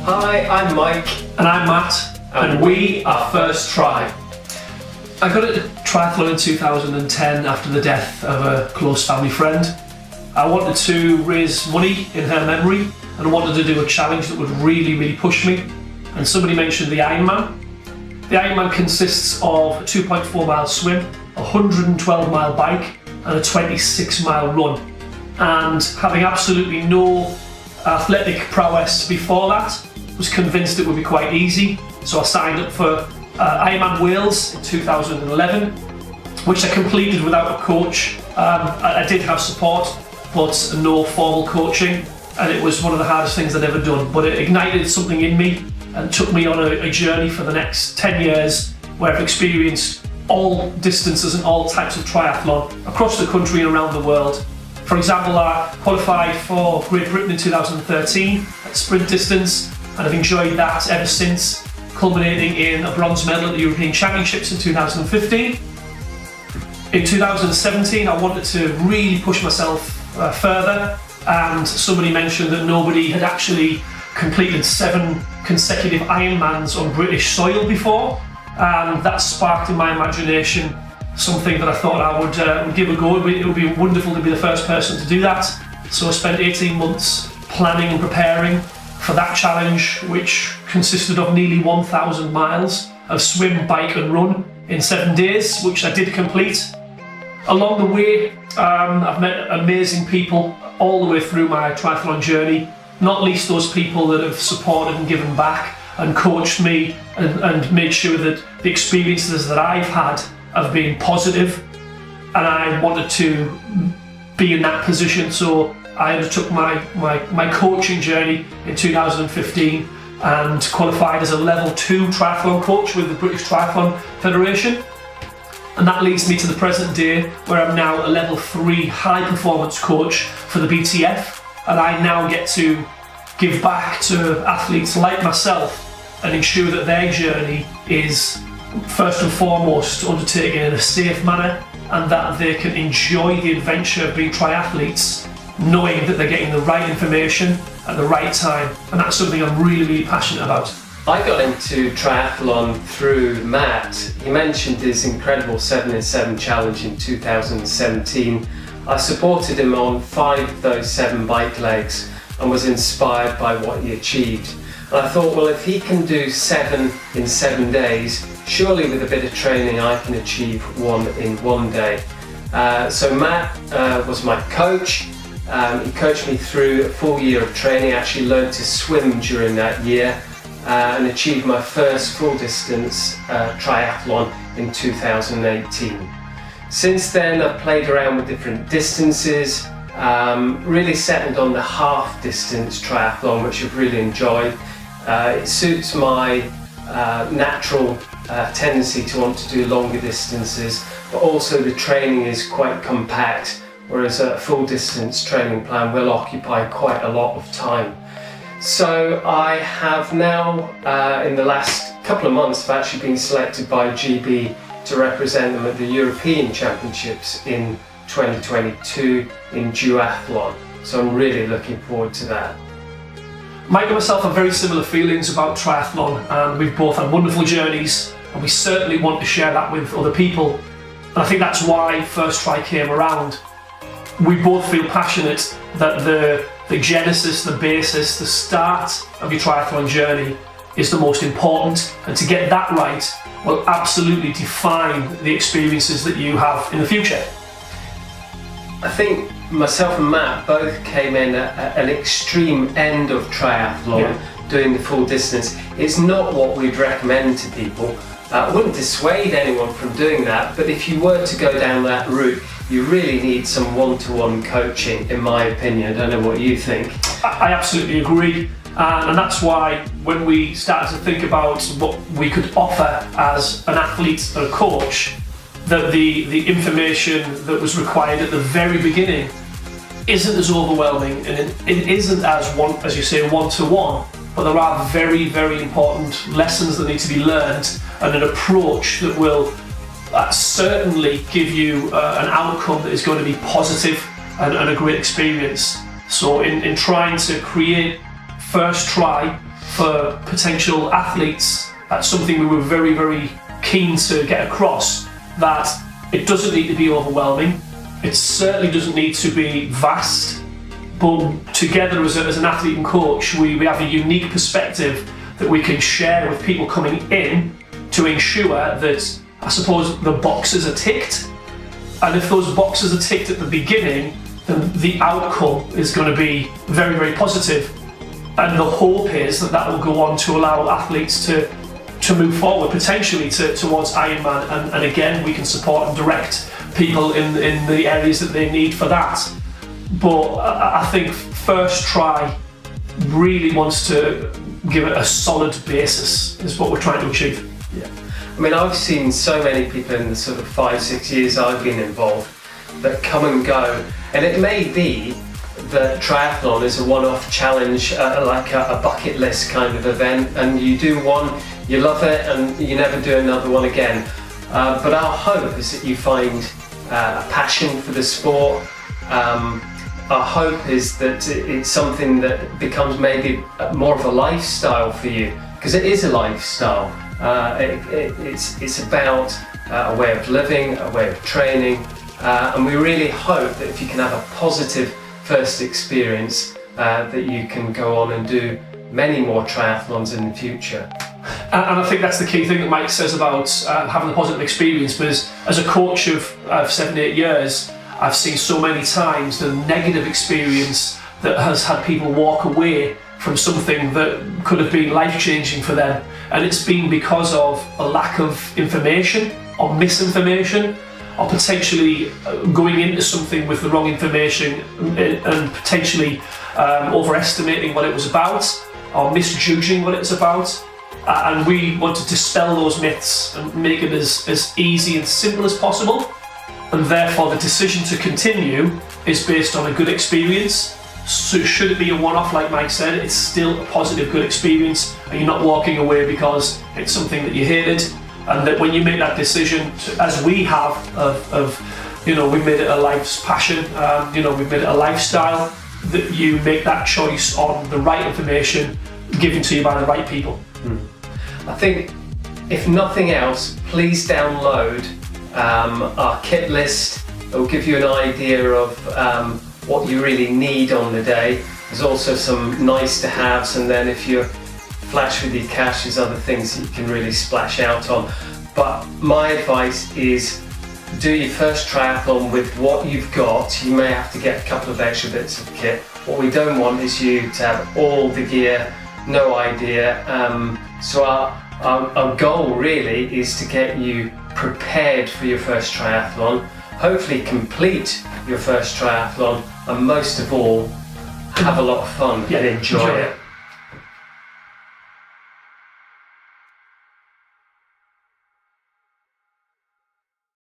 Hi, I'm Mike. And I'm Matt, and we are First Try. I got into triathlon in 2010 after the death of a close family friend. I wanted to raise money in her memory, and I wanted to do a challenge that would really push me. And somebody mentioned the Ironman. The Ironman consists of a 2.4 mile swim, a 112 mile bike, and a 26 mile run. And having absolutely no athletic prowess before that, was convinced it would be quite easy. So I signed up for Ironman Wales in 2011, which I completed without a coach. I did have support, but no formal coaching, and it was one of the hardest things I'd ever done. But it ignited something in me and took me on a journey for the next 10 years where I've experienced all distances and all types of triathlon across the country and around the world. For example, I qualified for Great Britain in 2013 at sprint distance, and I've enjoyed that ever since, culminating in a bronze medal at the European Championships in 2015. In 2017, I wanted to really push myself further, and somebody mentioned that nobody had actually completed 7 consecutive Ironmans on British soil before, and that sparked in my imagination something that I thought I would give a go. It would be wonderful to be the first person to do that. So I spent 18 months planning and preparing for that challenge, which consisted of nearly 1,000 miles of swim, bike and run in 7 days, which I did complete. Along the way, I've met amazing people all the way through my triathlon journey, not least those people that have supported and given back and coached me and made sure that the experiences that I've had have been positive, and I wanted to be in that position. So I undertook my coaching journey in 2015 and qualified as a level 2 triathlon coach with the British Triathlon Federation. And that leads me to the present day, where I'm now a level 3 high performance coach for the BTF, and I now get to give back to athletes like myself and ensure that their journey is first and foremost undertaken in a safe manner, and that they can enjoy the adventure of being triathletes, knowing that they're getting the right information at the right time. And that's something I'm really passionate about. I got into triathlon through Matt. He mentioned his incredible 7 in 7 challenge in 2017. I supported him on 5 of those 7 bike legs and was inspired by what he achieved. And I thought, well, if he can do 7 in 7 days, surely with a bit of training I can achieve 1 in 1 day. So Matt was my coach. He coached me through a full year of training. I actually learned to swim during that year and achieved my first full distance triathlon in 2018. Since then I've played around with different distances, really settled on the half distance triathlon, which I've really enjoyed. It suits my natural tendency to want to do longer distances, but also the training is quite compact, whereas a full distance training plan will occupy quite a lot of time. So I have now, in the last couple of months, I've actually been selected by GB to represent them at the European Championships in 2022 in duathlon. So I'm really looking forward to that. Mike and myself have very similar feelings about triathlon, and we've both had wonderful journeys, and we certainly want to share that with other people. And I think that's why First Try came around. We both feel passionate that the genesis, the basis, the start of your triathlon journey is the most important, and to get that right will absolutely define the experiences that you have in the future. I think myself and Matt both came in at an extreme end of triathlon, doing the full distance. It's not what we'd recommend to people. I wouldn't dissuade anyone from doing that, but if you were to go down that route, you really need some one-to-one coaching, in my opinion. I don't know what you think. I absolutely agree, and that's why when we started to think about what we could offer as an athlete and a coach, that the information that was required at the very beginning isn't as overwhelming, and it isn't as you say, one-to-one, but there are very important lessons that need to be learned, and an approach that will certainly give you an outcome that is going to be positive and a great experience. So in trying to create First Try for potential athletes, that's something we were very, very keen to get across, that it doesn't need to be overwhelming. It certainly doesn't need to be vast, but together as an athlete and coach, we have a unique perspective that we can share with people coming in to ensure that, I suppose, the boxes are ticked. And if those boxes are ticked at the beginning, then the outcome is going to be very, very positive. And the hope is that that will go on to allow athletes to move forward potentially towards Ironman, and again we can support and direct people in the areas that they need for that. But I think First Try really wants to give it a solid basis, is what we're trying to achieve. Yeah. I mean, I've seen so many people in the sort of 5-6 years I've been involved that come and go, and it may be that triathlon is a one-off challenge, like a bucket list kind of event, and you do one, you love it, and you never do another one again. But our hope is that you find a passion for the sport. Our hope is that it's something that becomes maybe more of a lifestyle for you, because it is a lifestyle. It's about a way of living, a way of training, and we really hope that if you can have a positive first experience, that you can go on and do many more triathlons in the future. And I think that's the key thing that Mike says about having a positive experience, because as a coach of 7-8 years, I've seen so many times the negative experience that has had people walk away from something that could have been life-changing for them, and it's been because of a lack of information or misinformation, or potentially going into something with the wrong information and potentially overestimating what it was about or misjudging what it's about. And we want to dispel those myths and make it as easy and simple as possible, and therefore the decision to continue is based on a good experience. So should it be a one-off, like Mike said, it's still a positive, good experience, and you're not walking away because it's something that you hated. And that when you make that decision, as we have, we've made it a life's passion, we've made it a lifestyle, that you make that choice on the right information given to you by the right people. I think, if nothing else, please download our kit list. It will give you an idea of what you really need on the day. There's also some nice to haves, and then if you're flash with your cash, there's other things that you can really splash out on. But my advice is, do your first triathlon with what you've got. You may have to get a couple of extra bits of kit. What we don't want is you to have all the gear, no idea. So our goal really is to get you prepared for your first triathlon, hopefully complete your first triathlon, and most of all, have a lot of fun and enjoy it.